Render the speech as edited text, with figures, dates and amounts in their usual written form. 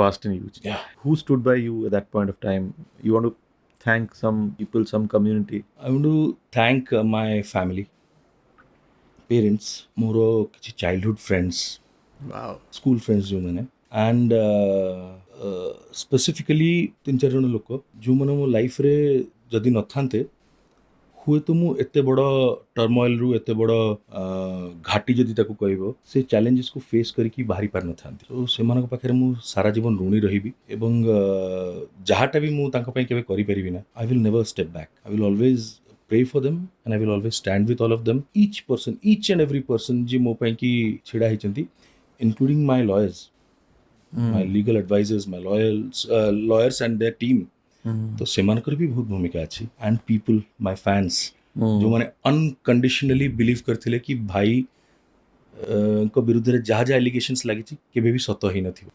past in huge. Yeah. Who stood by you at that point of time? You want to thank some people, some community? I want to thank my family, parents, ମୋର କିଛି childhood friends, Wow. School friends ଯେଉଁମାନେ, and specifically 3-4 ଜଣ ଲୋକ ଯେଉଁମାନେ ମୋ ଲାଇଫ୍ରେ ଯଦି ନଥାନ୍ତେ ହୁଏତ ମୁଁ ଏତେ ବଡ଼ ଟର୍ମଏଲ୍ରୁ, ଏତେ ବଡ଼ ଘାଟି ଯଦି ତାକୁ କହିବ, ସେ ଚ୍ୟାଲେଞ୍ଜେସ୍କୁ ଫେସ୍ କରିକି ବାହାରି ପାରିନଥାନ୍ତି। ତ ସେମାନଙ୍କ ପାଖରେ ମୁଁ ସାରା ଜୀବନ ଋଣୀ ରହିବି ଏବଂ ଯାହାଟା ବି ମୁଁ ତାଙ୍କ ପାଇଁ କେବେ କରିପାରିବି ନା, I will never step back. I will always pray for them and I will always stand with all of them. Each and every person ji mo ପାଇଁ କି ଛିଡ଼ା ହେଇଛନ୍ତି, including my lawyers, my legal advisors, my lawyers and their team. तो ସେମାନଙ୍କର ବି ବହୁତ ଭୂମିକା ଅଛି। and people, my fans, ଯେଉଁମାନେ ଅନକଣ୍ଡିସନାଲି ବିଲିଭ୍ କରିଥିଲେ କି ଭାଇ ଙ୍କ ବିରୁଦ୍ଧରେ ଯାହା ଯାହା ଏଲିଗେସନ୍ସ ଲାଗିଛି କେବେ ବି ସତ ହେଇନଥିବ।